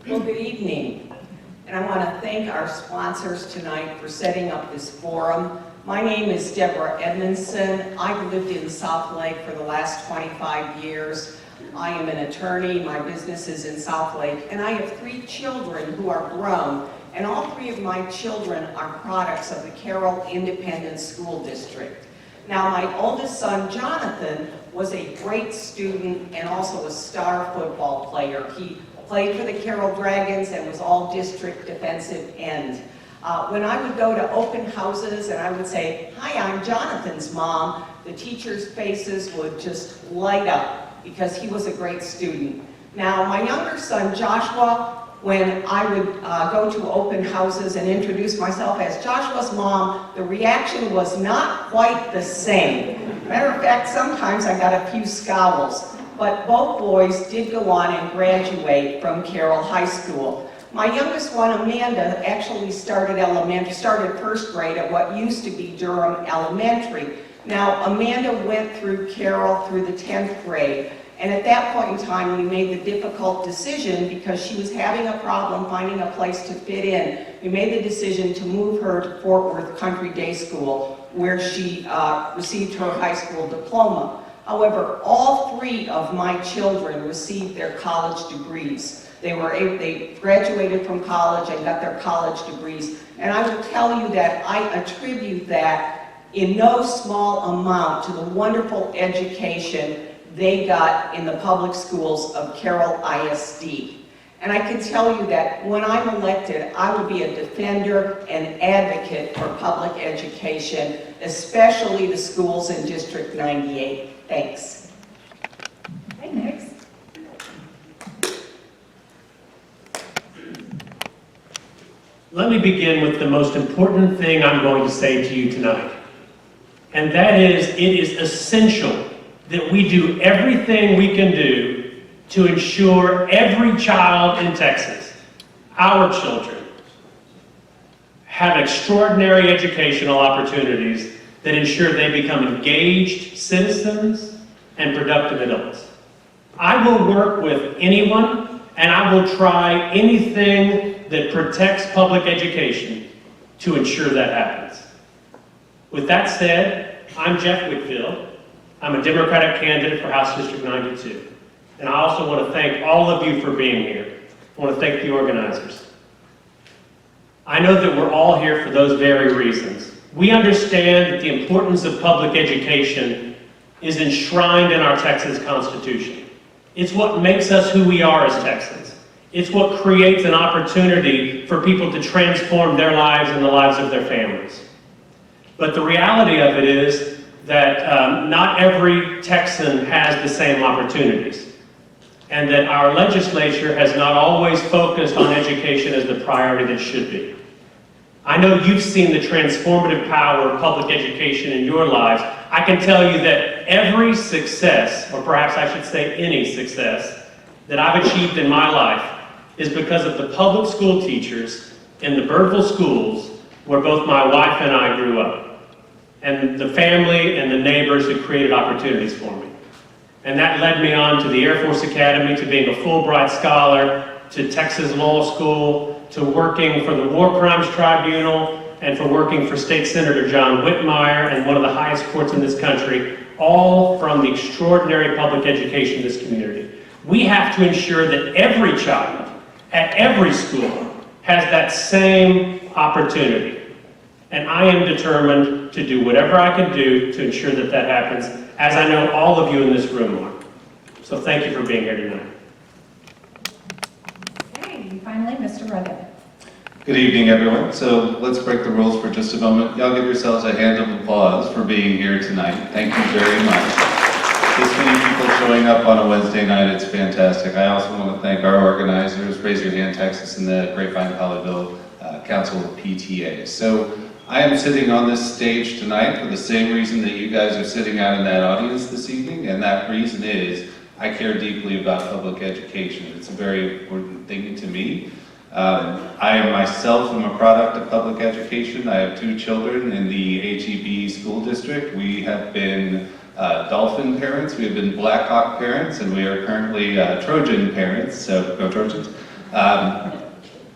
Well, good evening, and I want to thank our sponsors tonight for setting up this forum. My name is Deborah Edmondson. I've lived in South Lake for the last 25 years. I am an attorney. My business is in South Lake, and I have 3 children who are grown, and all 3 of my children are products of the Carroll Independent School District. Now, my oldest son, Jonathan, was a great student and also a star football player. He played for the Carroll Dragons and was all district defensive end. When I would go to open houses and I would say, "Hi, I'm Jonathan's mom," the teachers' faces would just light up because he was a great student. Now, my younger son, Joshua, when I would go to open houses and introduce myself as Joshua's mom, the reaction was not quite the same. Matter of fact, sometimes I got a few scowls. But both boys did go on and graduate from Carroll High School. My youngest one, Amanda, actually started first grade at what used to be Durham Elementary. Now, Amanda went through Carroll through the 10th grade. And at that point in time, we made the difficult decision, because she was having a problem finding a place to fit in. We made the decision to move her to Fort Worth Country Day School, where she received her high school diploma. However, all 3 of my children received their college degrees. They graduated from college and got their college degrees. And I will tell you that I attribute that in no small amount to the wonderful education they got in the public schools of Carroll ISD. And I can tell you that when I'm elected, I will be a defender and advocate for public education, especially the schools in District 98. Thanks. Okay, next. Let me begin with the most important thing I'm going to say to you tonight. And that is, it is essential that we do everything we can do to ensure every child in Texas, our children, have extraordinary educational opportunities that ensure they become engaged citizens and productive adults. I will work with anyone, and I will try anything that protects public education to ensure that happens. With that said, I'm Jeff Whitfield. I'm a Democratic candidate for House District 92. And I also want to thank all of you for being here. I want to thank the organizers. I know that we're all here for those very reasons. We understand that the importance of public education is enshrined in our Texas Constitution. It's what makes us who we are as Texans. It's what creates an opportunity for people to transform their lives and the lives of their families. But the reality of it is that not every Texan has the same opportunities, and that our legislature has not always focused on education as the priority that should be. I know you've seen the transformative power of public education in your lives. I can tell you that every success, or perhaps I should say any success, that I've achieved in my life is because of the public school teachers in the Birdville schools where both my wife and I grew up, and the family and the neighbors who created opportunities for me. And that led me on to the Air Force Academy, to being a Fulbright Scholar, to Texas Law School, to working for the War Crimes Tribunal, and for working for State Senator John Whitmire and one of the highest courts in this country, all from the extraordinary public education in this community. We have to ensure that every child at every school has that same opportunity. And I am determined to do whatever I can do to ensure that that happens, as I know all of you in this room are. So thank you for being here tonight. Okay, and finally, Mr. Rugged. Good evening, everyone. So let's break the rules for just a moment. Y'all give yourselves a hand of applause for being here tonight. Thank you very much. This many people showing up on a Wednesday night, it's fantastic. I also want to thank our organizers, Raise Your Hand Texas, and the Grapevine Colleyville Council of PTA. So I am sitting on this stage tonight for the same reason that you guys are sitting out in that audience this evening, and that reason is I care deeply about public education. It's a very important thing to me. I myself am a product of public education. I have 2 children in the HEB school district. We have been Dolphin parents, we have been Blackhawk parents, and we are currently Trojan parents, so go Trojans.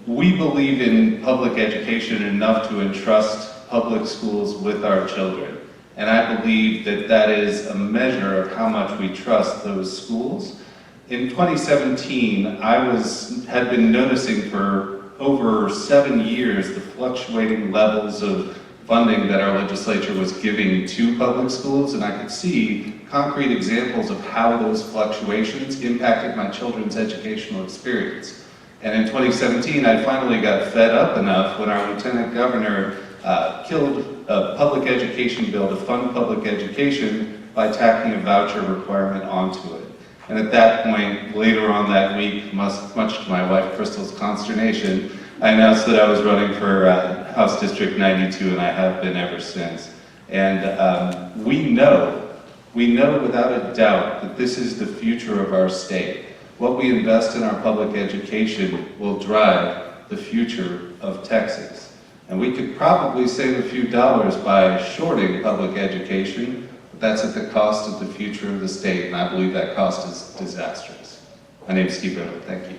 We believe in public education enough to entrust public schools with our children. And I believe that that is a measure of how much we trust those schools. In 2017, had been noticing for over 7 years the fluctuating levels of funding that our legislature was giving to public schools, and I could see concrete examples of how those fluctuations impacted my children's educational experience. And in 2017, I finally got fed up enough when our lieutenant governor killed a public education bill to fund public education by tacking a voucher requirement onto it. And at that point, later on that week, much to my wife Crystal's consternation, I announced that I was running for House District 92, and I have been ever since. And we know without a doubt that this is the future of our state. What we invest in our public education will drive the future of Texas. And we could probably save a few dollars by shorting public education, but that's at the cost of the future of the state, and I believe that cost is disastrous. My name is Steve Riddle. Thank you.